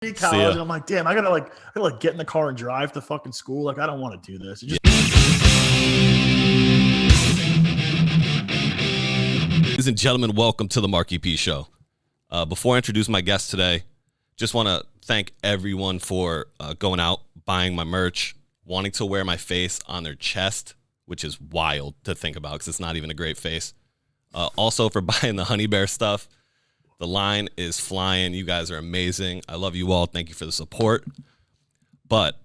See college, ya. and I'm like, damn, I gotta get in the car and drive to fucking school. Like, I don't want to do this. Ladies and gentlemen, welcome to the Marckie P Show. Before I introduce my guest today, just want to thank everyone for going out, buying my merch, wanting to wear my face on their chest, which is wild to think about because it's not even a great face. Also for buying the Honey Bear stuff. The line is flying. You guys are amazing. I love you all. Thank you for the support. But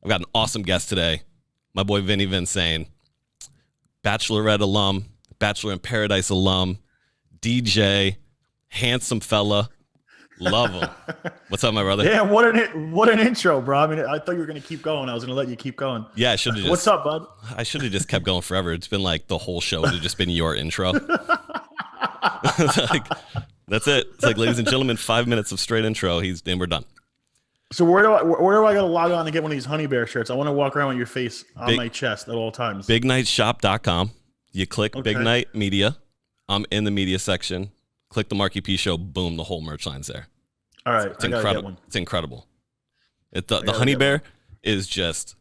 I've got an awesome guest today. My boy Vinny Vinsane, Bachelorette alum, Bachelor in Paradise alum, DJ, handsome fella. Love him. What's up, my brother? Yeah, what an intro, bro. I mean, I thought you were gonna keep going. I was gonna let you keep going. Yeah, I should have just. What's up, bud? I should have just kept going forever. It's been like the whole show would have just been your intro. Like, that's it. It's like, ladies and gentlemen, 5 minutes of straight intro. Then we're done. So where do I gotta log on to get one of these Honey Bear shirts? I want to walk around with your face on my chest at all times. BigNightShop.com. You click Big Night Media. I'm in the media section. Click the Marckie P Show. Boom, the whole merch line's there. All right, it's incredible. It's incredible. The Honey Bear is just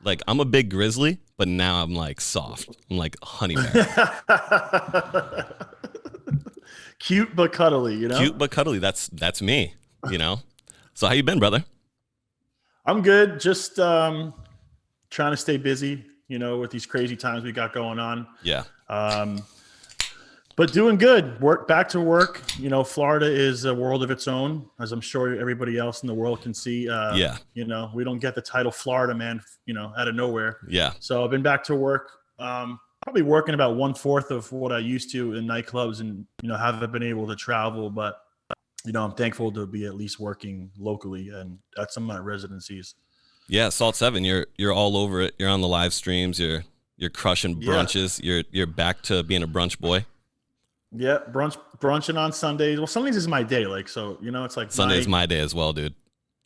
like, I'm a big grizzly, but now I'm like soft. I'm like Honey Bear. Cute but cuddly, you know? Cute but cuddly. That's me, you know? So how you been, brother? I'm good. Just trying to stay busy, you know, with these crazy times we got going on. Yeah. But doing good. Back to work. You know, Florida is a world of its own, as I'm sure everybody else in the world can see. Yeah. You know, we don't get the title Florida man, you know, out of nowhere. Yeah. So I've been back to work. Probably working about 1/4 of what I used to in nightclubs, and you know, haven't been able to travel. But you know, I'm thankful to be at least working locally and at some of my residencies. Yeah, Salt 7, you're all over it. You're on the live streams. You're crushing brunches. Yeah. You're back to being a brunch boy. Yeah, brunching on Sundays. Well, Sundays is my day. Like, so you know, it's like Sunday is my day as well, dude.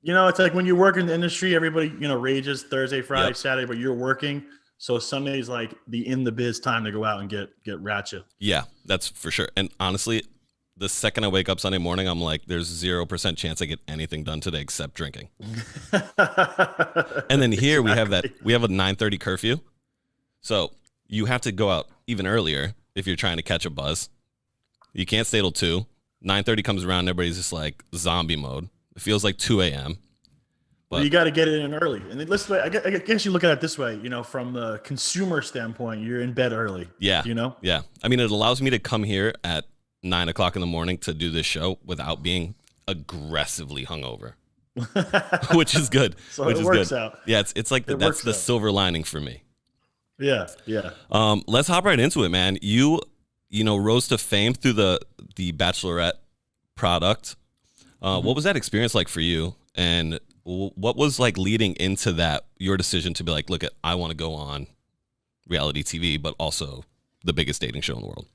You know, it's like when you work in the industry, everybody, you know, rages Thursday, Friday, Saturday, but you're working. So Sunday's like the in the biz time to go out and get ratchet. Yeah, that's for sure. And honestly, the second I wake up Sunday morning, I'm like, there's 0% chance I get anything done today except drinking. And then here we have a 9:30 curfew. So you have to go out even earlier if you're trying to catch a buzz. You can't stay till 2. 9:30 comes around, everybody's just like zombie mode. It feels like 2 a.m. Well, you got to get it in early. And then I guess you look at it this way, you know, from the consumer standpoint, you're in bed early. Yeah. You know? Yeah. I mean, it allows me to come here at 9 o'clock in the morning to do this show without being aggressively hungover, which is good. So it works out. Yeah. It's like that's the silver lining for me. Yeah. Yeah. Let's hop right into it, man. You know, rose to fame through the Bachelorette product. What was that experience like for you? And what was like leading into that, your decision to be like, look, I want to go on reality TV, but also the biggest dating show in the world?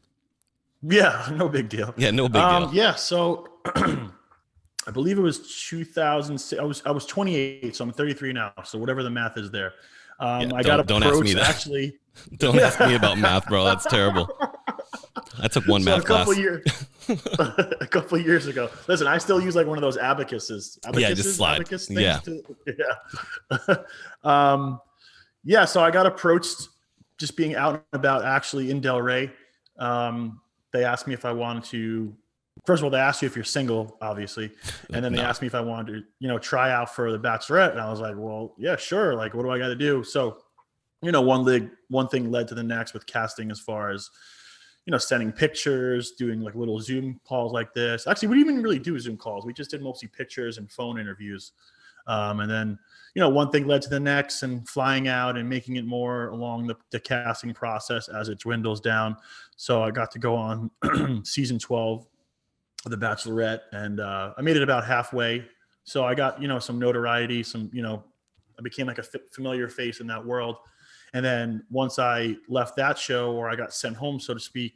Yeah, no big deal. Yeah, no big deal. Yeah, so I believe it was 2006. I was 28, so I'm 33 now. So whatever the math is there. I got approached. Don't ask me that. Actually, don't ask me about math, bro. That's terrible. I took one math class. A couple years ago. Listen, I still use like one of those abacuses. Yeah, just slide. Abacus things Yeah. Yeah, so I got approached just being out and about actually in Delray. They asked me if I wanted to, first of all, they asked you if you're single, obviously. And then they asked me if I wanted to, you know, try out for the Bachelorette. And I was like, well, yeah, sure. Like, what do I got to do? So, you know, one thing led to the next with casting, as far as, you know, sending pictures, doing like little Zoom calls like this. Actually, we didn't even really do Zoom calls. We just did mostly pictures and phone interviews. And then, you know, one thing led to the next, and flying out and making it more along the casting process as it dwindles down. So I got to go on season 12 of The Bachelorette, and I made it about halfway. So I got, you know, some notoriety, you know, I became like a familiar face in that world. And then once I left that show, or I got sent home, so to speak,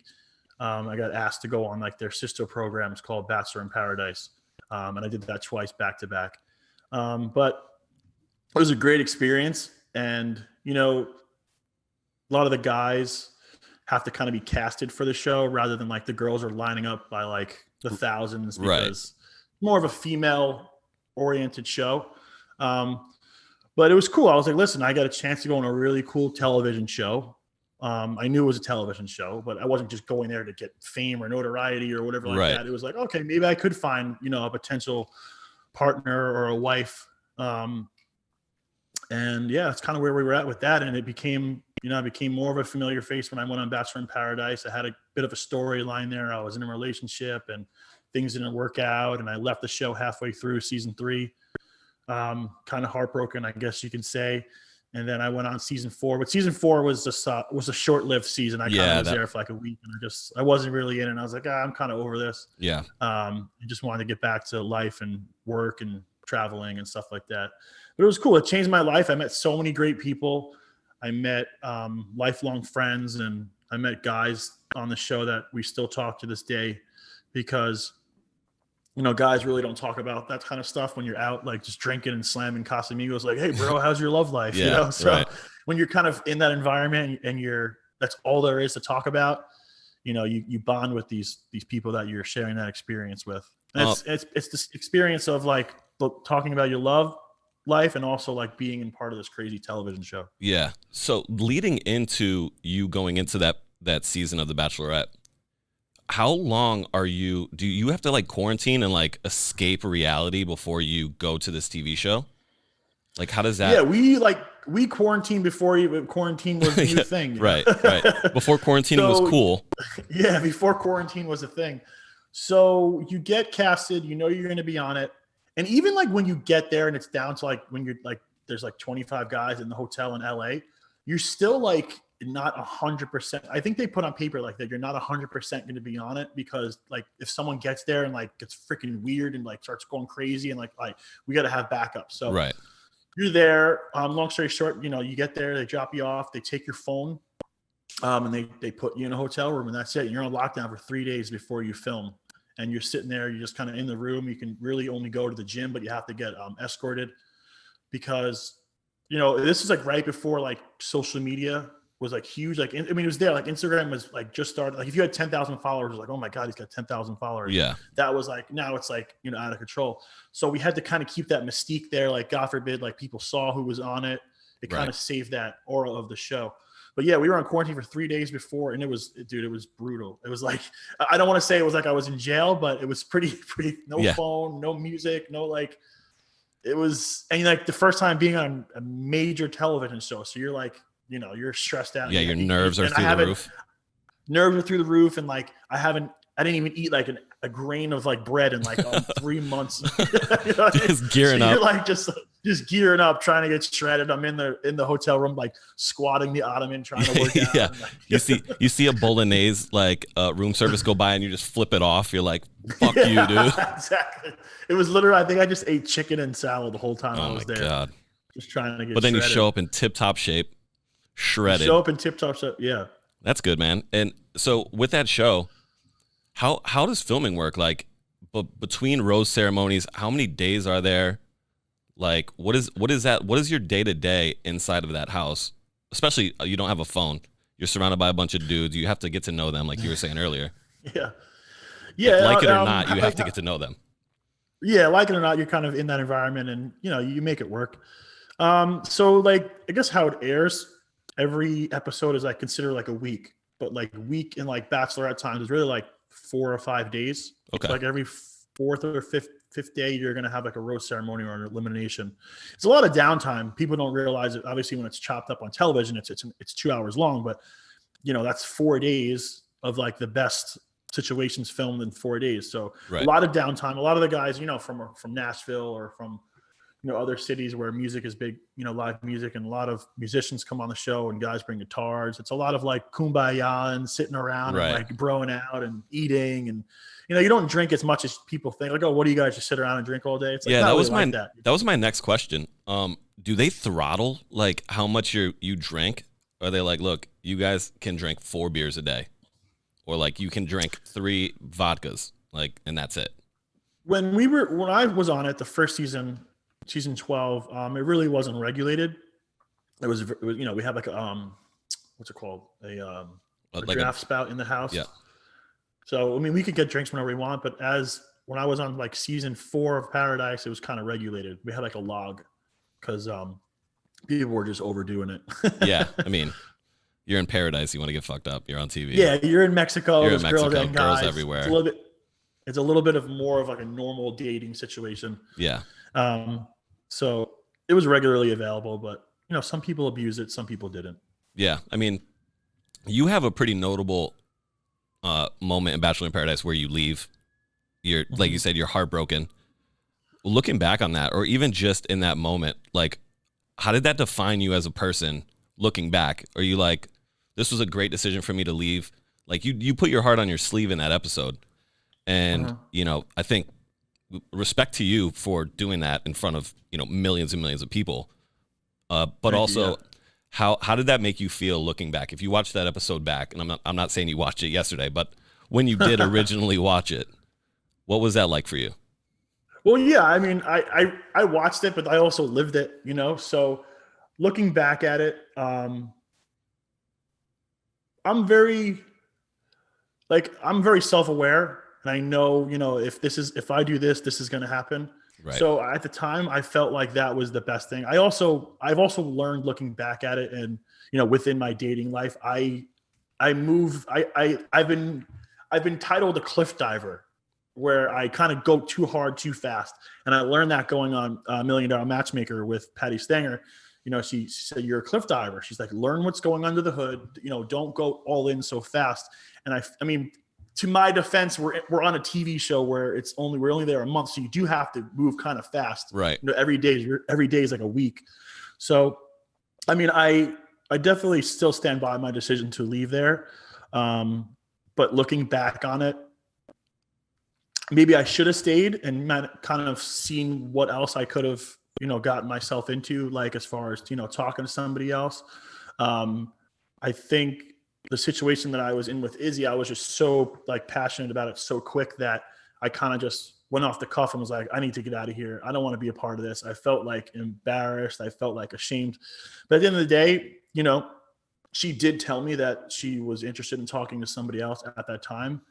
I got asked to go on like their sister programs called Bachelor in Paradise. And I did that twice back to back. But it was a great experience. And, you know, a lot of the guys have to kind of be casted for the show rather than like the girls are lining up by like the thousands, because more of a female oriented show. But it was cool. I was like, listen, I got a chance to go on a really cool television show. I knew it was a television show, but I wasn't just going there to get fame or notoriety or whatever like that. It was like, okay, maybe I could find, a potential partner or a wife. And yeah, that's kind of where we were at with that. And it became, I became more of a familiar face when I went on Bachelor in Paradise. I had a bit of a storyline there. I was in a relationship and things didn't work out. And I left the show halfway through season 3. Kind of heartbroken, I guess you can say. And then I went on season 4, but season 4 was just was a short-lived season. I kind of was there for like a week, and I wasn't really in it. And I was like, I'm kind of over this. Yeah. I just wanted to get back to life and work and traveling and stuff like that. But it was cool. It changed my life. I met so many great people. I met lifelong friends, and I met guys on the show that we still talk to this day, because guys really don't talk about that kind of stuff when you're out, like just drinking and slamming Casamigos. Like, hey, bro, how's your love life? So when you're kind of in that environment and that's all there is to talk about, you bond with these people that you're sharing that experience with. And it's this experience of like talking about your love life and also like being in part of this crazy television show. Yeah. So leading into you going into that season of The Bachelorette, how long do you have to like quarantine and like escape reality before you go to this TV show? Like, how does that? Yeah, we quarantined before quarantine was a new thing. Right. Before quarantining was cool. Yeah, before quarantine was a thing. So you get casted, you're going to be on it. And even like when you get there and it's down to like when you're like, there's like 25 guys in the hotel in LA, you're still like not 100%. I think they put on paper like that you're not 100% going to be on it, because like if someone gets there and like gets freaking weird and like starts going crazy and like we got to have backup. So you're there. Long story short, you get there, they drop you off, they take your phone, and they put you in a hotel room, and that's it. You're on lockdown for 3 days before you film, and you're sitting there. You're just kind of in the room. You can really only go to the gym, but you have to get escorted, because this is like right before like social media was like huge. Like, I mean, it was there. Like Instagram was like just started. Like if you had 10,000 followers, it was like, oh my God, he's got 10,000 followers. Yeah. That was like, now it's like, out of control. So we had to kind of keep that mystique there. Like God forbid, like people saw who was on it. It kind of saved that aura of the show. But yeah, we were on quarantine for 3 days before, and it was brutal. It was like, I don't want to say it was like I was in jail, but it was pretty, no phone, no music, no like, it was, and like the first time being on a major television show. So you're like, you're stressed out. Yeah, your nerves are through the roof. Nerves are through the roof, and like I didn't even eat like a grain of like bread in like 3 months. Just gearing up. You're like just gearing up, trying to get shredded. I'm in the hotel room, like squatting the ottoman, trying to work out. Yeah, like, you see a bolognese like room service go by, and you just flip it off. You're like, fuck you, dude. Exactly. It was literally, I think I just ate chicken and salad the whole time I was there. Oh my God. Just trying to get. But then shredded. you show up in tip top shape. Shredded. Show up in tip-top shape, yeah. That's good, man. And so with that show, how does filming work? Like, between rose ceremonies, how many days are there? Like, what is that? What is your day-to-day inside of that house? Especially, you don't have a phone. You're surrounded by a bunch of dudes. You have to get to know them, like you were saying earlier. Yeah. Like it or not, you have to get to know them. Yeah, like it or not, you're kind of in that environment, and you make it work. So like, I guess how it airs, every episode is like considered like a week, but like week in like Bachelorette times is really like 4 or 5 days. Okay. So like every fourth or fifth day, you're going to have like a rose ceremony or an elimination. It's a lot of downtime. People don't realize it. Obviously, when it's chopped up on television, it's 2 hours long, but that's 4 days of like the best situations filmed in 4 days. So a lot of downtime. A lot of the guys, from Nashville or from other cities where music is big, live music, and a lot of musicians come on the show and guys bring guitars. It's a lot of like kumbaya and sitting around and like broing out and eating. And, you don't drink as much as people think. Like, oh, what do you guys just sit around and drink all day? It's like, that was my next question. Do they throttle like how much you drink? Or are they like, look, you guys can drink 4 beers a day, or like you can drink 3 vodkas, like, and that's it? When I was on it, the first season 12, it really wasn't regulated. It was we had like a what's it called, a draft spout in the house. Yeah. So I mean, we could get drinks whenever we want, but as when I was on like season 4 of Paradise, it was kind of regulated. We had like a log because people were just overdoing it. Yeah, I mean, you're in paradise. You want to get fucked up. You're on TV. Yeah, you're in Mexico. You're in There's Mexico. girls and guys. Girls everywhere. It's a little bit of more of like a normal dating situation. Yeah. So it was regularly available, but you know, some people abuse it, some people didn't. Yeah, I mean, you have a pretty notable moment in Bachelor in Paradise where you leave. You're like you said, you're heartbroken. Looking back on that, or even just in that moment, like, how did that define you as a person? Looking back, are you like, this was a great decision for me to leave? Like, you put your heart on your sleeve in that episode, and you know, I think respect to you for doing that in front of, you know, millions and millions of people. But also, how did that make you feel looking back? If you watched that episode back, and I'm not saying you watched it yesterday, but when you did originally watch it, what was that like for you? Well, yeah, I mean, I watched it, but I also lived it, you know? So looking back at it, I'm very self-aware, and I know, you know, if I do this, this is going to happen. Right. So at the time I felt like that was the best thing. I've also learned looking back at it, and, you know, within my dating life, I've been titled a cliff diver, where I kind of go too hard, too fast. And I learned that going on $1 Million Matchmaker with Patty Stanger. You know, she said, you're a cliff diver. She's like, learn what's going under the hood. You know, don't go all in so fast. And I mean, to my defense, we're on a TV show where we're only there a month. So you do have to move kind of fast. Right. You know, every day is like a week. So, I mean, I definitely still stand by my decision to leave there. But looking back on it, maybe I should have stayed and kind of seen what else I could have, you know, gotten myself into, like as far as, you know, talking to somebody else. I think the situation that I was in with Izzy, I was just so like passionate about it so quick that I kind of just went off the cuff and was like, I need to get out of here. I don't want to be a part of this. I felt like embarrassed. I felt like ashamed. But at the end of the day, you know, she did tell me that she was interested in talking to somebody else at that time.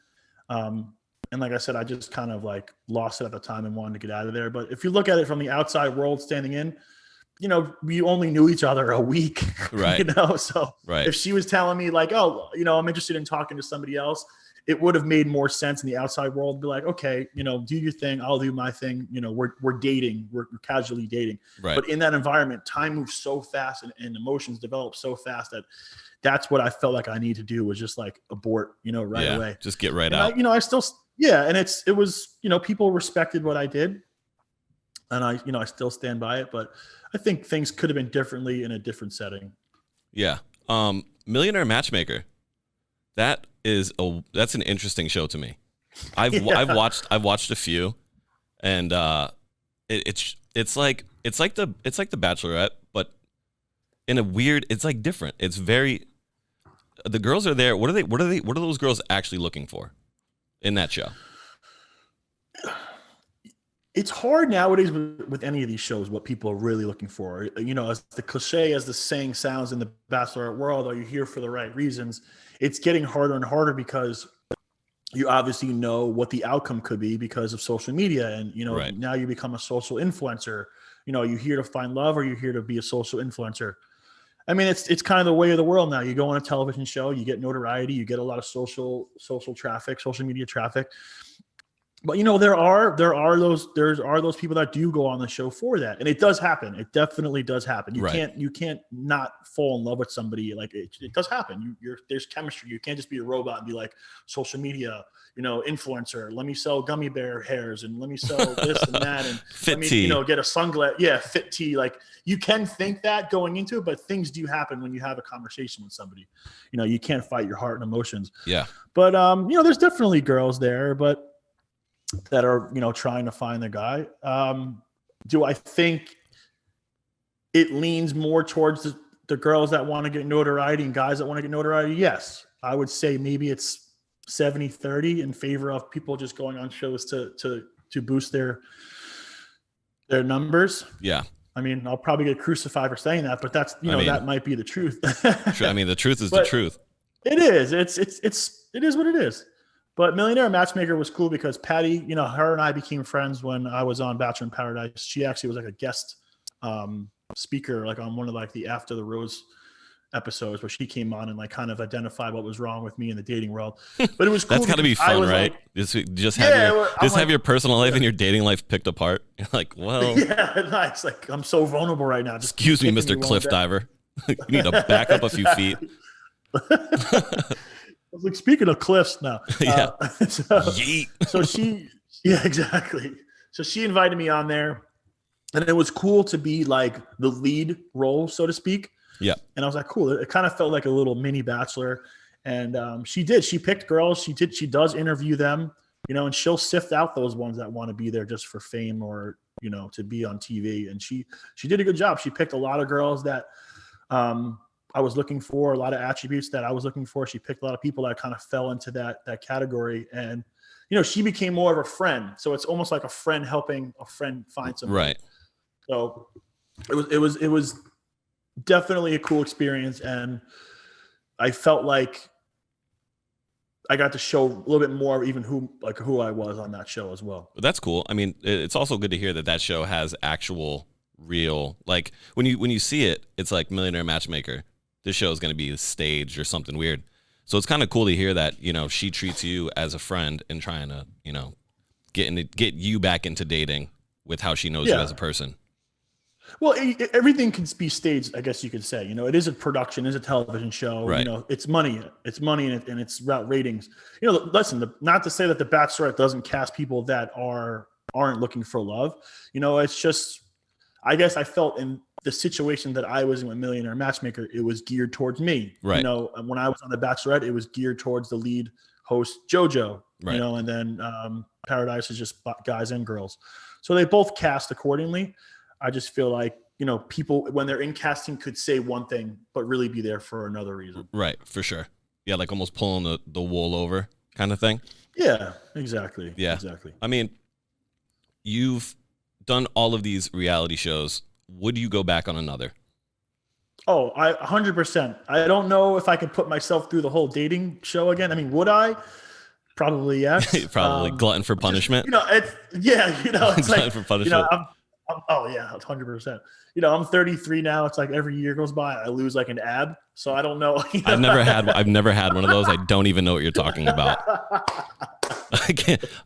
And like I said, I just kind of like lost it at the time and wanted to get out of there. But if you look at it from the outside world standing in, you know, we only knew each other a week, right? You know, so if she was telling me like, oh, you know, I'm interested in talking to somebody else, it would have made more sense in the outside world to be like, okay, you know, do your thing, I'll do my thing. You know, we're dating, we're casually dating. Right. But in that environment, time moves so fast and emotions develop so fast that that's what I felt like I need to do, was just like abort, you know, right away. Just get right out. I still, and it was, you know, people respected what I did, and I still stand by it, but I think things could have been differently in a different setting. Yeah. Millionaire Matchmaker. That's an interesting show to me. I've watched a few, and it's like the Bachelorette, but in a weird, it's like different. It's very, the girls are there. What are those girls actually looking for in that show? It's hard nowadays with any of these shows what people are really looking for. You know, as the cliche as the saying sounds in the Bachelorette world, are you here for the right reasons? It's getting harder and harder because you obviously know what the outcome could be because of social media. And, you know, now you become a social influencer. You know, are you here to find love, or are you here to be a social influencer? I mean, it's kind of the way of the world now. You go on a television show, you get notoriety, you get a lot of social traffic, social media traffic. But, you know, there are those people that do go on the show for that. And it does happen. It definitely does happen. You can't not fall in love with somebody. Like it does happen. There's chemistry. You can't just be a robot and be like social media, you know, influencer. Let me sell gummy bear hairs and let me sell this and that. And fit let me, tea. you know, get a sunglass. Yeah. Fit tea. Like you can think that going into it, but things do happen when you have a conversation with somebody. You know, you can't fight your heart and emotions. Yeah. But, you know, there's definitely girls there, but that are, you know, trying to find the guy. Do I think it leans more towards the girls that want to get notoriety and guys that want to get notoriety? Yes. I would say maybe it's 70-30 in favor of people just going on shows to boost their numbers. Yeah. I mean, I'll probably get crucified for saying that, but that's, you know, that might be the truth. I mean, the truth is the truth. It is. It is what it is. But Millionaire Matchmaker was cool because Patty, her and I became friends when I was on Bachelor in Paradise. She actually was like a guest speaker, like on one of like the After the Rose episodes where she came on and like kind of identified what was wrong with me in the dating world. But it was cool. That's got to be fun, right? Like, just have your personal life and your dating life picked apart. You're like, well, yeah, nice. Like I'm so vulnerable right now. Just excuse me, Mr. Cliff Diver. You need to back up a few feet. I was like, speaking of cliffs now. Yeah. So yeah, exactly. So she invited me on there, and it was cool to be like the lead role, so to speak. Yeah. And I was like, cool. It kind of felt like a little mini Bachelor. And she picked girls. She does interview them, and she'll sift out those ones that want to be there just for fame or, to be on TV. And she did a good job. She picked a lot of girls that I was looking for, a lot of attributes that I was looking for. She picked a lot of people that kind of fell into that category. And, she became more of a friend. So it's almost like a friend helping a friend find something. Right. So it was definitely a cool experience. And I felt like I got to show a little bit more even who I was on that show as well. That's cool. I mean, it's also good to hear that show has actual real, like when you see it, it's like Millionaire Matchmaker. This show is going to be staged or something weird. So it's kind of cool to hear that, she treats you as a friend and trying to, get you back into dating with how she knows you as a person. Well, everything can be staged, I guess you could say. It is a production, it is a television show. Right. It's money. It's money, and it's about ratings. Listen, not to say that The Bachelorette doesn't cast people that aren't looking for love. It's just, I guess I felt in the situation that I was in with Millionaire Matchmaker, it was geared towards me. Right. When I was on The Bachelorette, it was geared towards the lead host, JoJo. Right. And then Paradise is just guys and girls. So they both cast accordingly. I just feel like, people when they're in casting could say one thing, but really be there for another reason. Right. For sure. Yeah. Like almost pulling the wool over kind of thing. Yeah, exactly. Yeah. Exactly. I mean, you've done all of these reality shows. Would you go back on another? Oh, 100%. I don't know if I could put myself through the whole dating show again. I mean, would I? Probably yes. Probably glutton for punishment. It's glutton like, for punishment. Oh yeah, 100%. I'm 33 now. It's like every year goes by, I lose like an ab. So I don't know. I've never had one of those. I don't even know what you're talking about.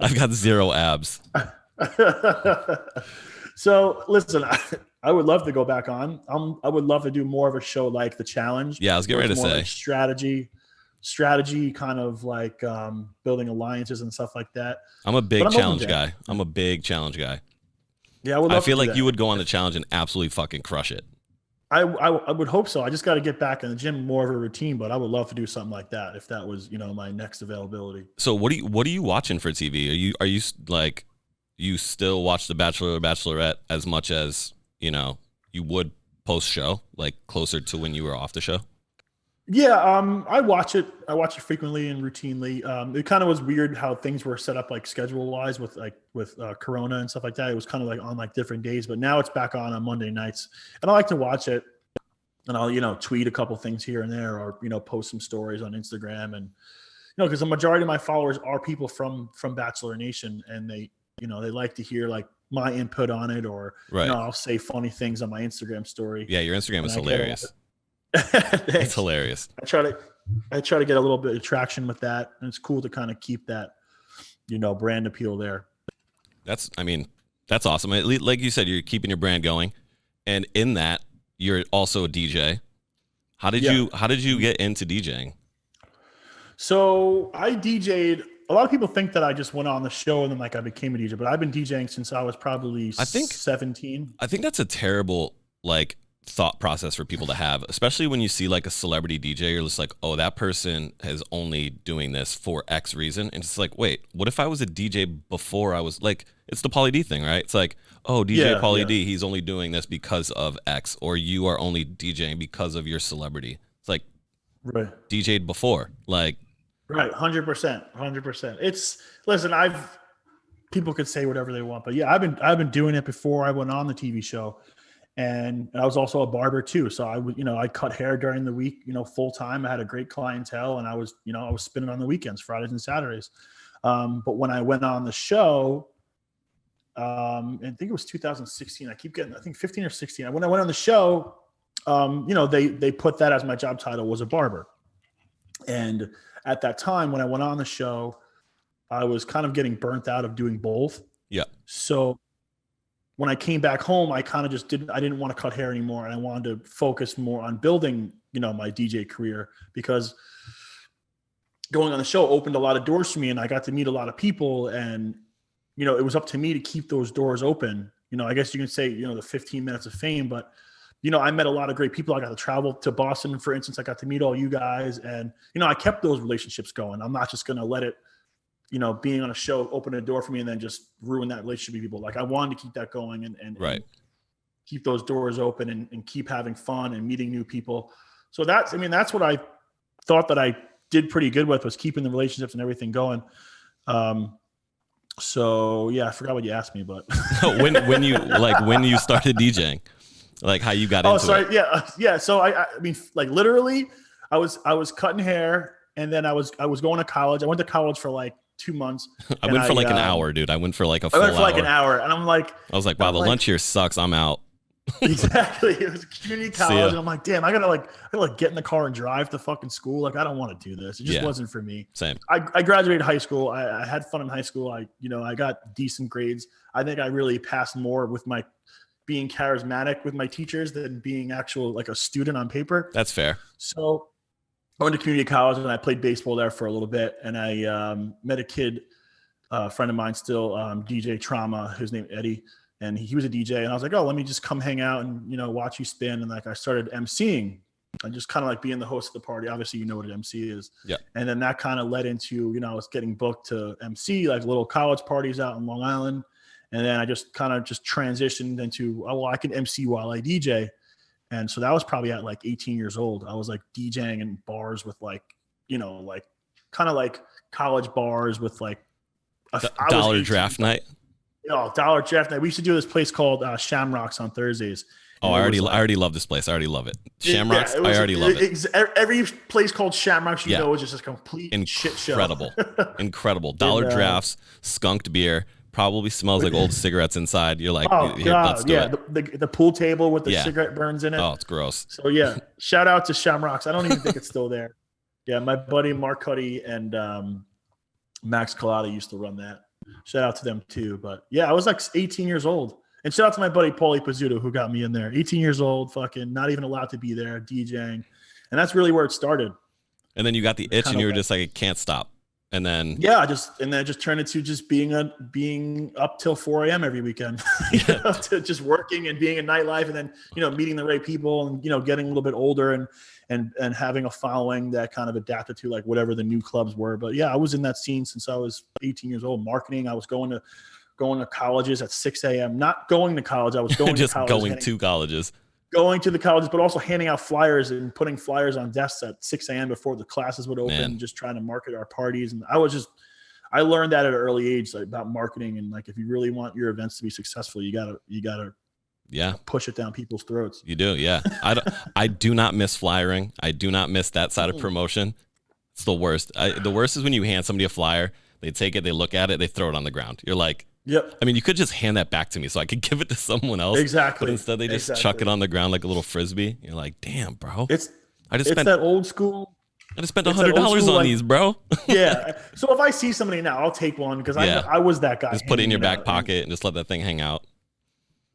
I've got zero abs. So listen, I would love to go back on. I would love to do more of a show like The Challenge. Yeah, I was getting ready to say like strategy, kind of like building alliances and stuff like that. I'm a big challenge guy. I'm a big challenge guy. Yeah, I feel like you would go on The Challenge and absolutely fucking crush it. I would hope so. I just got to get back in the gym, more of a routine, but I would love to do something like that if that was, my next availability. So what are you watching for TV? Are you like, you still watch The Bachelor or Bachelorette as much as, you would post show, like closer to when you were off the show? Yeah, I watch it. I watch it frequently and routinely. It kind of was weird how things were set up, like schedule wise, with Corona and stuff like that. It was kind of like on like different days, but now it's back on Monday nights, and I like to watch it. And I'll tweet a couple things here and there, or post some stories on Instagram, and because the majority of my followers are people from Bachelor Nation, and they they like to hear like my input on it, or right. I'll say funny things on my Instagram story. Yeah, your Instagram is hilarious. It's hilarious. I try to get a little bit of traction with that, and it's cool to kind of keep that brand appeal there. That's awesome. Like you said, you're keeping your brand going, and in that you're also a DJ. How did you get into DJing? So I DJ'd. A lot of people think that I just went on the show and then I became a DJ, but I've been DJing since I was probably 17. I think that's a terrible thought process for people to have, especially when you see like a celebrity DJ. You're just like, oh, that person is only doing this for X reason. And it's like, wait, what if I was a DJ before I was like, it's the Pauly D thing, right? It's like, oh, DJ Pauly D, he's only doing this because of X, or you are only DJing because of your celebrity. It's like, right. DJ'd before, like. Right. 100%. Listen, people could say whatever they want, but yeah, I've been doing it before I went on the TV show. And I was also a barber too. So I would, I cut hair during the week, full time. I had a great clientele, and I was spinning on the weekends, Fridays and Saturdays. But when I went on the show, I think it was 2016. I think 15 or 16. When I went on the show, they put that as my job title, was a barber. And at that time, when I went on the show, I was kind of getting burnt out of doing both. Yeah. So when I came back home, I kind of just I didn't want to cut hair anymore. And I wanted to focus more on building, my DJ career, because going on the show opened a lot of doors for me, and I got to meet a lot of people, and, it was up to me to keep those doors open. I guess you can say, the 15 minutes of fame, but, I met a lot of great people. I got to travel to Boston, for instance. I got to meet all you guys, and, I kept those relationships going. I'm not just going to let it, being on a show open a door for me and then just ruin that relationship with people. Like, I wanted to keep that going and right. and keep those doors open and keep having fun and meeting new people. So that's what I thought that I did pretty good with, was keeping the relationships and everything going. So yeah, I forgot what you asked me, but when you started DJing, like how you got into it. Yeah. So I mean, like, literally I was cutting hair, and then I was going to college. I went to college for like 2 months. I went for like an hour, dude. I went for like a full hour. I went for like an hour, and I'm like, I was like, wow, the lunch here sucks. I'm out. Exactly. It was a community college, and I'm like, damn, I gotta get in the car and drive to fucking school. Like, I don't want to do this. It just wasn't for me. Same. I graduated high school. I had fun in high school. I got decent grades. I think I really passed more with my being charismatic with my teachers than being actual like a student on paper. That's fair. So I went to community college, and I played baseball there for a little bit. And I met a kid, a friend of mine still, DJ Trauma, his name Eddie. And he was a DJ, and I was like, oh, let me just come hang out and, watch you spin. And like, I started emceeing and just kind of like being the host of the party. Obviously, you know what an MC is. Yeah. And then that kind of led into, I was getting booked to MC like little college parties out in Long Island. And then I just kind of transitioned into, oh, well, I can MC while I DJ. And so that was probably at like 18 years old. I was like DJing in bars with like, like kind of like college bars with like dollar draft night. Dollar draft night. We used to do this place called Shamrocks on Thursdays. Oh, I already love this place. I already love it. Shamrocks, I already love it. Every place called Shamrocks, is just a complete shit show. Incredible. Dollar drafts, skunked beer, probably smells like old cigarettes inside. You're like, oh, here, let's do it. The pool table with the cigarette burns in it. Oh, it's gross. So yeah, shout out to Shamrocks. I don't even think it's still there. Yeah, my buddy Mark Cuddy and Max Collada used to run that. Shout out to them too. But yeah, I was like 18 years old. And shout out to my buddy Paulie Pizzuto, who got me in there. 18 years old, fucking not even allowed to be there, DJing. And that's really where it started. And then you got the itch, and you were just like, I can't stop. And then it just turned into just being up till 4 a.m. every weekend. To just working and being in nightlife, and then meeting the right people, and getting a little bit older and having a following that kind of adapted to like whatever the new clubs were. But yeah, I was in that scene since I was 18 years old. Marketing, I was going to colleges at 6 a.m. Not going to college, I was going just to college. Going to the colleges, but also handing out flyers and putting flyers on desks at 6 a.m. before the classes would open, and just trying to market our parties. And I learned that at an early age, like, about marketing. And like, if you really want your events to be successful, you gotta push it down people's throats. You do. Yeah. I do not miss flyering. I do not miss that side of promotion. It's the worst. The worst is when you hand somebody a flyer, they take it, they look at it, they throw it on the ground. You're like, yep. I mean, you could just hand that back to me so I could give it to someone else. Exactly. But instead, they just chuck it on the ground like a little frisbee. You're like, damn, bro. It's that old school. I just spent $100 on these, bro. Yeah. So if I see somebody now, I'll take one, because I was that guy. Just put it in your back pocket and just let that thing hang out.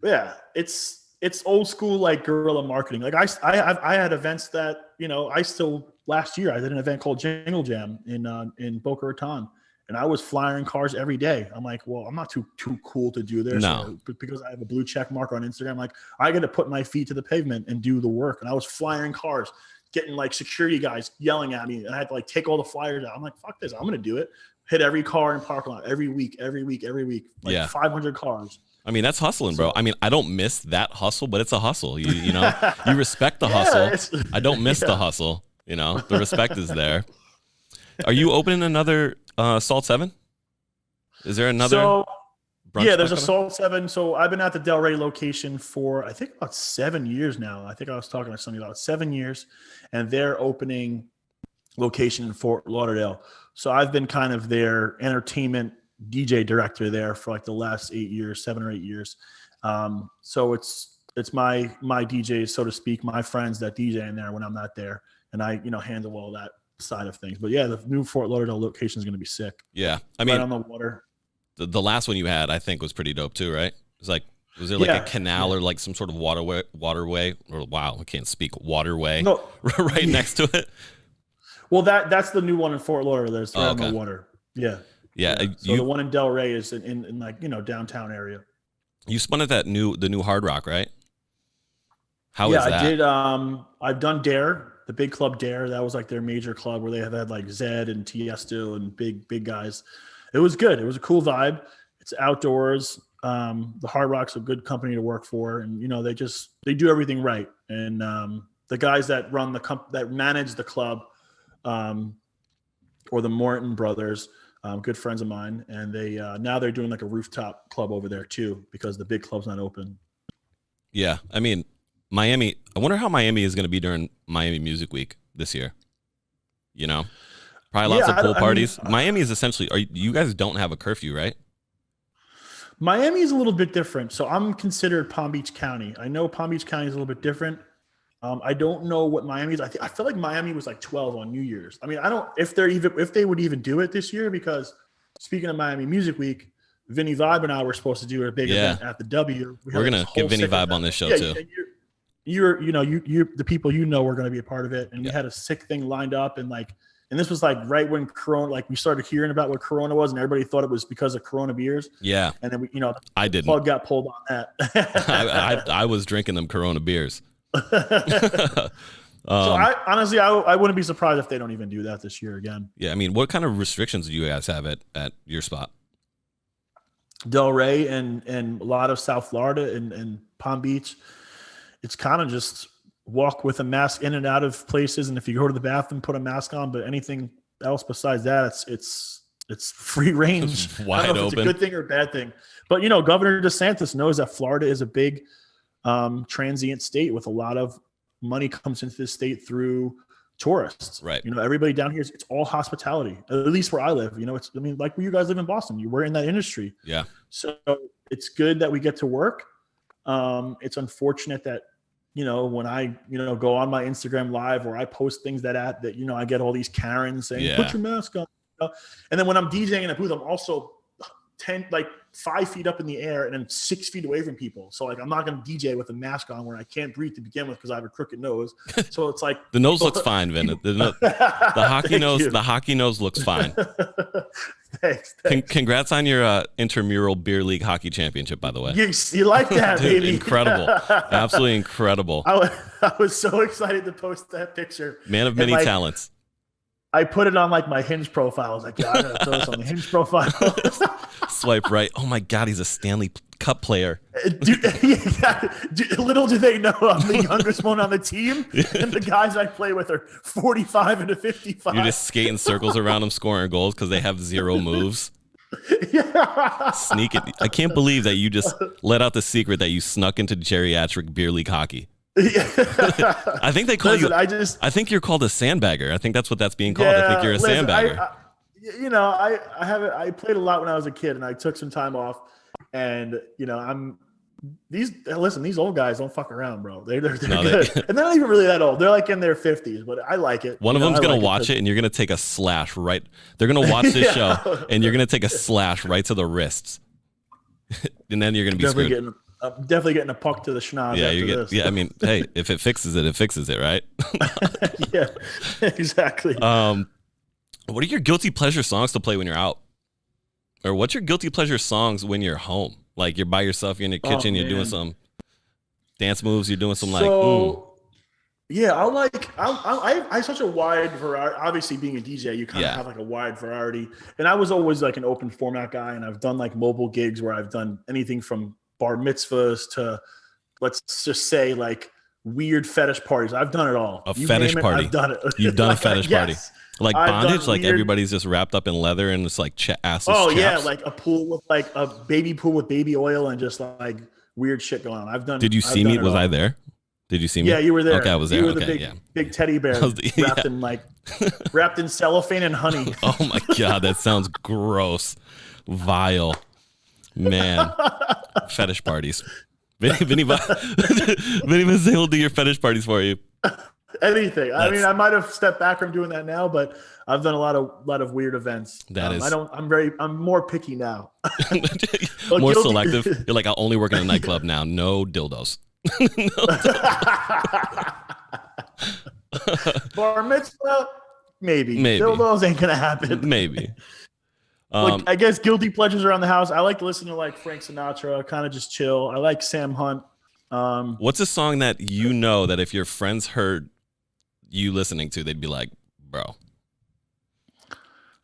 Yeah, it's old school, like guerrilla marketing. Like I had events that I still, last year I did an event called Jingle Jam in Boca Raton. And I was flyering cars every day. I'm like, well, I'm not too cool to do this. No. Because I have a blue check mark on Instagram. Like, I got to put my feet to the pavement and do the work. And I was flying cars, getting like security guys yelling at me. And I had to like take all the flyers out. I'm like, fuck this. I'm going to do it. Hit every car in parking lot every week. Like 500 cars. I mean, that's hustling, bro. I mean, I don't miss that hustle, but it's a hustle. You know, you respect the hustle. I don't miss the hustle. The respect is there. Are you opening another Salt 7? Is there another brunch there's a spot Salt 7. So I've been at the Delray location for, I think, about 7 years now. I think I was talking to somebody about 7 years, and they're opening location in Fort Lauderdale. So I've been kind of their entertainment DJ director there for like the last 8 years, 7 or 8 years. So it's my DJs, so to speak, my friends that DJ in there when I'm not there, and I handle all that side of things. But yeah, the new Fort Lauderdale location is going to be sick. Yeah, I mean, right on the water. The last one you had, I think, was pretty dope too, right? It was like, was there like a canal or like some sort of waterway, or wow, I can't speak, waterway right next to it? Well, that's the new one in Fort Lauderdale. There's right on the water. Yeah. So the one in Delray is in like, downtown area. You spun at the new Hard Rock, right? How is that? I did. I've done Dare, the big club Dare. That was like their major club where they have had like Zed and Tiesto and big guys. It was good. It was a cool vibe. It's outdoors. The Hard Rock's a good company to work for, and they do everything right. And the guys that run that manage the club, or the Morton brothers, good friends of mine, and they now they're doing like a rooftop club over there too because the big club's not open. Yeah, I mean, Miami. I wonder how Miami is going to be during Miami Music Week this year. Probably lots of pool parties. Miami is essentially. You guys don't have a curfew, right? Miami is a little bit different. So I'm considered Palm Beach County. I know Palm Beach County is a little bit different. I don't know what Miami is. I feel like Miami was like 12 on New Year's. I mean, I don't if they would even do it this year, because speaking of Miami Music Week, Vinny Vibe and I were supposed to do a big event at the W. We're gonna get Vinny Vibe on this show too. You're the people we're going to be a part of it, and we had a sick thing lined up, and this was like right when Corona, like we started hearing about what Corona was, and everybody thought it was because of Corona beers. Yeah, and then I didn't. Plug got pulled on that. I was drinking them Corona beers. So I honestly wouldn't be surprised if they don't even do that this year again. Yeah, I mean, what kind of restrictions do you guys have at your spot? Delray and a lot of South Florida and Palm Beach. It's kind of just walk with a mask in and out of places, and if you go to the bathroom, put a mask on. But anything else besides that, it's free range. It's wide open. It's a good thing or a bad thing. But Governor DeSantis knows that Florida is a big transient state with a lot of money comes into the state through tourists. Right. Everybody down here, it's all hospitality. At least where I live. Like where you guys live in Boston, you were in that industry. Yeah. So it's good that we get to work. It's unfortunate that when I go on my Instagram live or I post things that I get all these Karens saying put your mask on, and then when I'm DJing in a booth, I'm also 5 feet up in the air and then 6 feet away from people. So like I'm not going to DJ with a mask on where I can't breathe to begin with because I have a crooked nose. So it's like the nose looks fine, Vin. The hockey nose looks fine. Thanks. Congrats on your intramural beer league hockey championship, by the way. You like that, Dude, baby? Incredible, absolutely incredible. I was so excited to post that picture. Man of many talents. I put it on like my Hinge profile. I was like, I gotta throw this on the Hinge profile. Swipe right. Oh my God, he's a Stanley Cup player. Little do they know I'm the youngest one on the team, and the guys I play with are 45 and 55. You're just skating circles around them, scoring goals because they have zero moves. Yeah. Sneak it. I can't believe that you just let out the secret that you snuck into geriatric beer league hockey. I think they call you. I think you're called a sandbagger. I think that's what that's being called. I think you're a sandbagger. I played a lot when I was a kid, and I took some time off. And these old guys don't fuck around, bro. They're good, and they're not even really that old. They're like in their 50s, but I like it. One of them's gonna watch it, and you're gonna take a slash right. They're gonna watch this show, and you're gonna take a slash right to the wrists, and then you're gonna be screwed. I'm definitely getting a puck to the schnoz. Yeah, I mean, hey, if it fixes it, right? Yeah, exactly. What are your guilty pleasure songs to play when you're out? Or what's your guilty pleasure songs when you're home? Like you're by yourself, you're in the kitchen, you're doing some dance moves, you're doing some Yeah, I have such a wide variety. Obviously, being a DJ, you kind of have like a wide variety. And I was always like an open format guy, and I've done like mobile gigs where I've done anything from bar mitzvahs to, let's just say, like weird fetish parties. I've done it all. A fetish party. I've done it. You've done a fetish party. Like bondage, like weird... everybody's just wrapped up in leather and it's like asses. Oh chaps. Yeah, like a pool with like a baby pool with baby oil and just like weird shit going on. I've done. Did you see me? Was I there? Did you see me? Yeah, you were there. Okay, I was there. You were the big teddy bear wrapped in wrapped in cellophane and honey. Oh my god, that sounds gross, vile, man. Fetish parties. Vinny Vinsane will do your fetish parties for you. Anything. I mean, I might have stepped back from doing that now, but I've done a lot of weird events. I'm more picky now. More selective. You're like, I'll only work in a nightclub now. No dildos. Bar mitzvah, maybe. Dildos ain't gonna happen. Maybe. I guess guilty pleasures around the house. I like to listen to like Frank Sinatra, kind of just chill. I like Sam Hunt. What's a song that you know that if your friends heard you listening to, they'd be like, bro?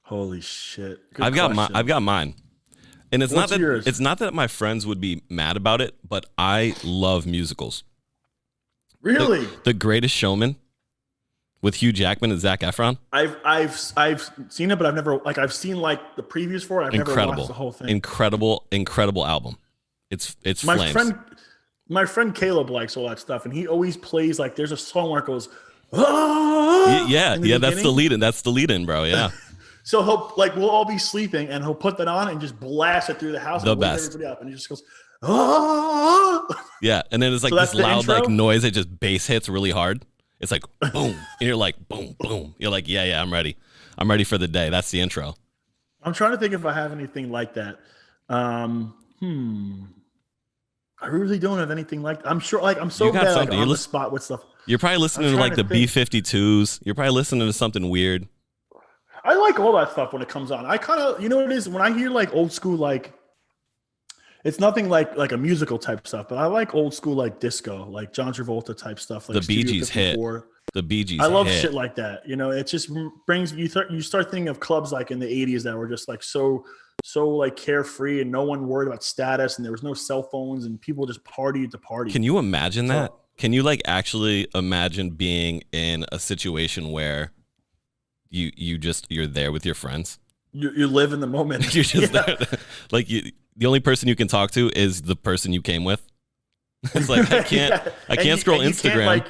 Holy shit! I've got mine, and it's not that my friends would be mad about it, but I love musicals. Really, The Greatest Showman with Hugh Jackman and Zac Efron. I've seen it, but I've never I've seen like the previews for it. I've never watched the whole thing. Incredible album. It's flames. My friend Caleb likes all that stuff, and he always plays like there's a song where it goes, ah! Yeah, that's the lead in. That's the lead in, bro. Yeah. So we'll all be sleeping, and he'll put that on and just blast it through the house. The best. Everybody up, and he just goes, ah! Yeah, and then it's like this loud like noise that just bass hits really hard. It's like boom, and you're like boom, boom. You're like, yeah, I'm ready. I'm ready for the day. That's the intro. I'm trying to think if I have anything like that. I really don't have anything like that. I'm sure, I'm so bad on the spot with stuff. You're probably listening to like the B-52s. You're probably listening to something weird. I like all that stuff when it comes on. I kind of, you know what it is? When I hear like old school, it's nothing like a musical type stuff, but I like old school like disco, like John Travolta type stuff. Like the Bee Gees hit. The Bee Gees. I love shit like that. You know, it just brings you start thinking of clubs like in the 80s that were just like so like carefree and no one worried about status and there was no cell phones and people just partied to party. Can you imagine that? Can you actually imagine being in a situation where you're there with your friends? You live in the moment. You're just there. The only person you can talk to is the person you came with. It's like I can't scroll Instagram.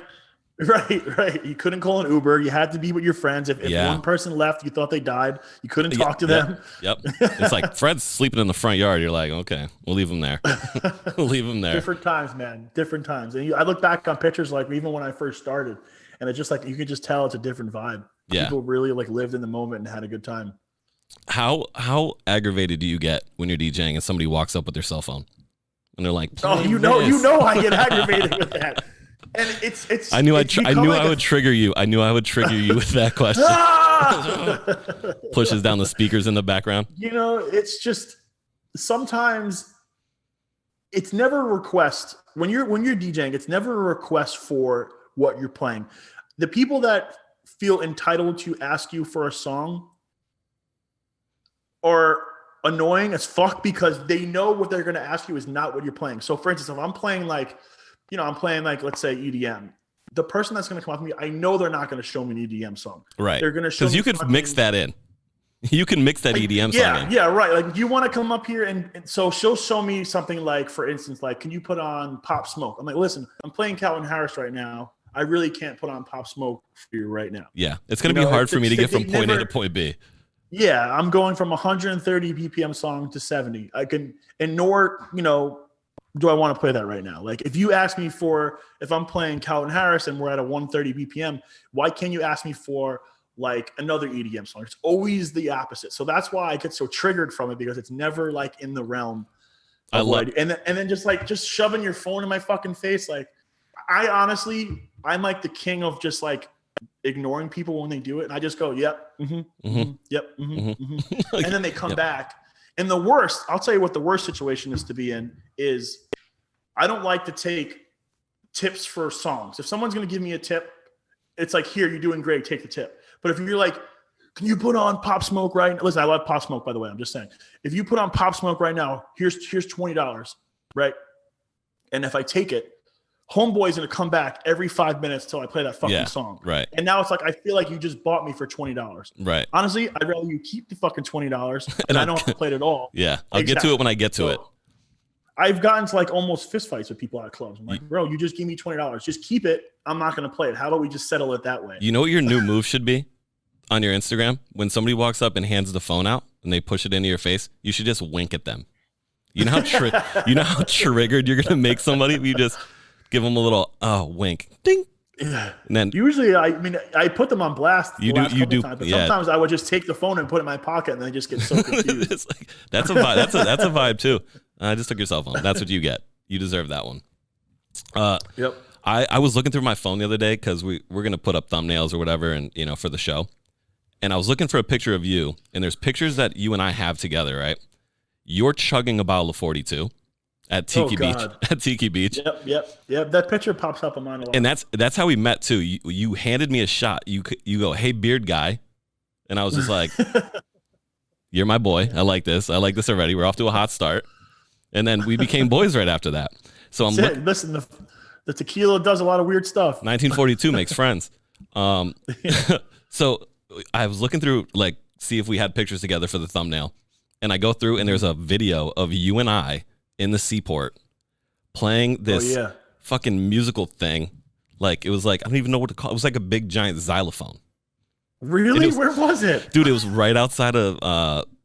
Right. You couldn't call an Uber. You had to be with your friends. If one person left, you thought they died. You couldn't talk to them. Yep. It's like Fred's sleeping in the front yard. You're like, okay, we'll leave him there. We'll leave him there. Different times, man. Different times. And I look back on pictures even when I first started, and it's just you could just tell it's a different vibe. Yeah. People really lived in the moment and had a good time. How aggravated do you get when you're DJing and somebody walks up with their cell phone and they're like, "Oh, you know, I get aggravated with that." And it's. I knew I would trigger you. I knew I would trigger you with that question. Pushes down the speakers in the background. You know, it's just sometimes it's never a request when you're DJing. It's never a request for what you're playing. The people that feel entitled to ask you for a song are annoying as fuck because they know what they're going to ask you is not what you're playing. So, for instance, if I'm playing let's say EDM, the person that's going to come up to me, I know they're not going to show me an EDM song. Right. They're going to show me. Because you could mix that in. You can mix that EDM song in. Yeah, right. You want to come up here and so she'll show me something for instance, can you put on Pop Smoke? I'm like, listen, I'm playing Calvin Harris right now. I really can't put on Pop Smoke for you right now. Yeah. It's going to be hard for me to get from point A to point B. Yeah, I'm going from 130 BPM song to 70. I can, and nor, do I want to play that right now? If you ask me if I'm playing Calvin Harris and we're at a 130 BPM, why can't you ask me for another EDM song? It's always the opposite. So that's why I get so triggered from it because it's never in the realm of what I do. And then just shoving your phone in my fucking face. I'm the king of just ignoring people when they do it. And I just go, yep, yep, and then they come back. And I'll tell you what the worst situation is to be in is I don't like to take tips for songs. If someone's going to give me a tip, it's here, you're doing great, take the tip. But if you're can you put on Pop Smoke right now? Listen, I love Pop Smoke, by the way. I'm just saying. If you put on Pop Smoke right now, here's $20, right? And if I take it, Homeboy's going to come back every 5 minutes till I play that fucking song. Right. And now it's like, I feel like you just bought me for $20. Right. Honestly, I'd rather you keep the fucking $20 and I don't have to play it at all. Yeah. I'll get to it when I get to it. I've gotten to like almost fist fights with people at clubs. I'm like, bro, you just give me $20. Just keep it. I'm not going to play it. How about we just settle it that way? You know what your new move should be on your Instagram? When somebody walks up and hands the phone out and they push it into your face, you should just wink at them. You know how triggered you're going to make somebody if you just give them a little wink, ding. Yeah. And then usually, I put them on blast. You do, times, but sometimes I would just take the phone and put it in my pocket, and they just get so confused. It's like, that's a vibe. That's a vibe too. I just took your cell phone. That's what you get. You deserve that one. Yep. I was looking through my phone the other day because we're gonna put up thumbnails or whatever, and for the show. And I was looking for a picture of you, and there's pictures that you and I have together, right? You're chugging a bottle of 42. At Tiki Beach. At Tiki Beach. Yep. That picture pops up on mine a lot. And that's how we met too. You handed me a shot. You go, "Hey, beard guy," and I was just like, "You're my boy. I like this. I like this already. We're off to a hot start." And then we became boys right after that. So listen, the tequila does a lot of weird stuff. 1942 makes friends. So I was looking through, like, see if we had pictures together for the thumbnail, and I go through and there's a video of you and I in the seaport playing this fucking musical thing. Like, it was like, I don't even know what to call it. It was like a big giant xylophone. Really? Where was it? Dude, it was right outside of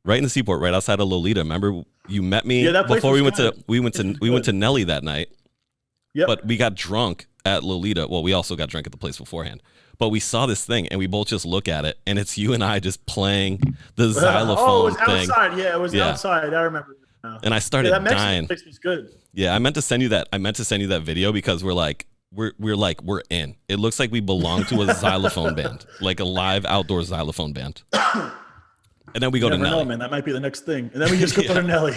right in the seaport, right outside of Lolita. Remember you met me before we went to Nelly that night. Yep. But we got drunk at Lolita. Well, we also got drunk at the place beforehand. But we saw this thing and we both just look at it, and it's you and I just playing the xylophone thing. It was outside. Yeah, it was outside. I remember. And I started dying. That makes good. Yeah, I meant to send you that video because we're in. It looks like we belong to a xylophone band, like a live outdoor xylophone band. And then we go to Nelly. Man, that might be the next thing. And then we just go to Nelly.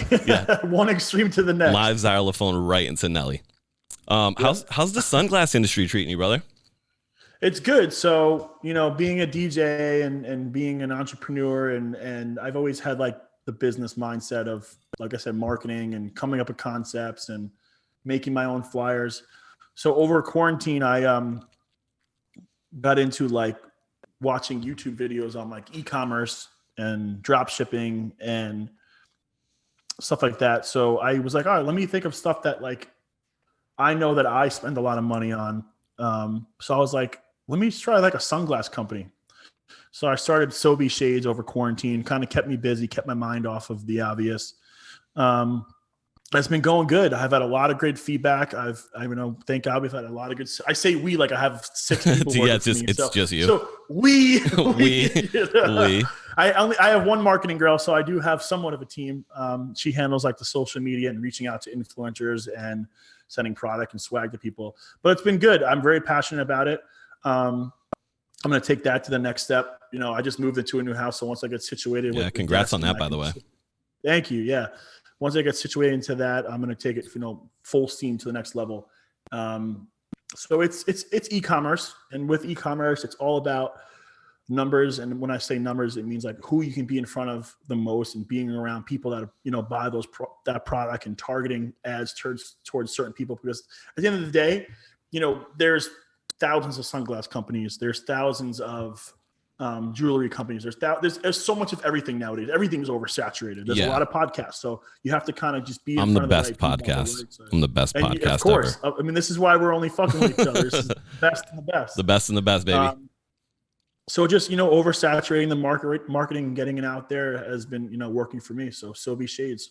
One extreme to the next. Live xylophone right into Nelly. How's the sunglass industry treating you, brother? It's good. So, being a DJ and being an entrepreneur, and I've always had like the business mindset of, like I said, marketing and coming up with concepts and making my own flyers. So over quarantine, I got into like watching YouTube videos on like e-commerce and drop shipping and stuff like that. So I was like, all right, let me think of stuff that like I know that I spend a lot of money on. So I was like, let me try like a sunglass company. So I started Sobe Shades over quarantine, kind of kept me busy, kept my mind off of the obvious. It's been going good. I've had a lot of great feedback. Thank God we've had a lot of good. I say we, like I have 6 people. It's just you. So we. I have one marketing girl, so I do have somewhat of a team. She handles like the social media and reaching out to influencers and sending product and swag to people. But it's been good. I'm very passionate about it. I'm going to take that to the next step. I just moved into a new house, so once I get situated. Yeah, congrats on that, by the way. Thank you. Yeah. Once I get situated into that, I'm going to take it, full steam to the next level. So it's e-commerce, and with e-commerce, it's all about numbers. And when I say numbers, it means like who you can be in front of the most and being around people that buy that product and targeting ads towards certain people. Because at the end of the day, there's thousands of sunglass companies. There's thousands of jewelry companies. There's so much of everything nowadays. Everything is oversaturated. There's a lot of podcasts, so you have to kind of just be. I'm the best podcast. I'm the best podcast. Of course, ever. I mean, this is why we're only fucking with each other. This is the best and the best. The best and the best, baby. So just oversaturating the marketing and getting it out there has been working for me. So Sobe Shades.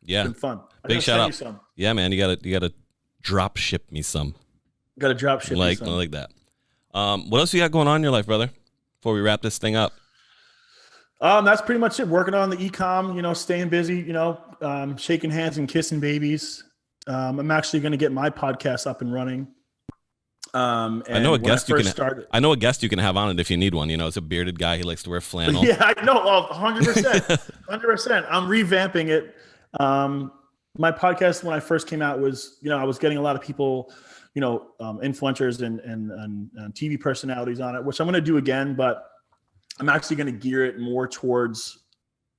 Yeah, it's been fun. Big shout out. Yeah, man, you gotta drop ship me some. Got to drop ship. I like that. What else you got going on in your life, brother? Before we wrap this thing up. That's pretty much it. Working on the e-com, staying busy, shaking hands and kissing babies. I'm actually going to get my podcast up and running. And I know a guest you can have on it if you need one. It's a bearded guy. He likes to wear flannel. Yeah, I know. 100%. 100%. I'm revamping it. My podcast, when I first came out, was, I was getting a lot of people, influencers and TV personalities on it, which I'm going to do again, but I'm actually going to gear it more towards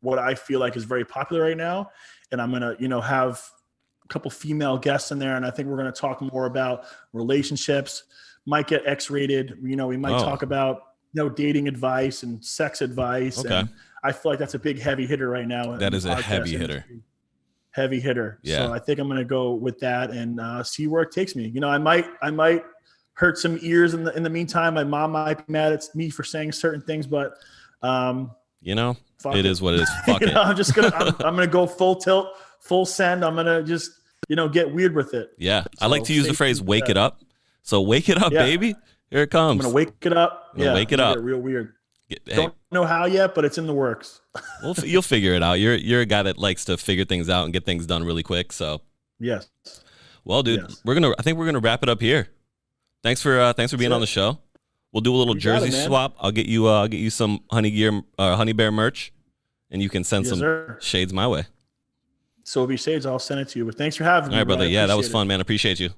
what I feel like is very popular right now. And I'm going to, have couple female guests in there, and I think we're going to talk more about relationships. Might get X-rated. We might talk about dating advice and sex advice. Okay. And I feel like that's a big heavy hitter right now. That is a heavy hitter. Heavy hitter. Yeah. So I think I'm going to go with that and see where it takes me. I might hurt some ears in the meantime. My mom might be mad at me for saying certain things, but it is what it is. Fuck it. I'm just I'm gonna go full tilt, full send. I'm gonna just get weird with it. Yeah. I like to use the phrase "wake it up." So wake it up, baby. Here it comes. I'm gonna wake it up. Wake it up. Get real weird. Don't know how yet, but it's in the works. Well, you'll figure it out. You're a guy that likes to figure things out and get things done really quick. So yes. Well, dude, I think we're gonna wrap it up here. Thanks for being on the show. We'll do a little jersey swap. I'll get you some Honey Bear merch, and you can send some shades my way. So if you shades, I'll send it to you. But thanks for having me. All right, brother. Yeah, that was fun, man. Appreciate you.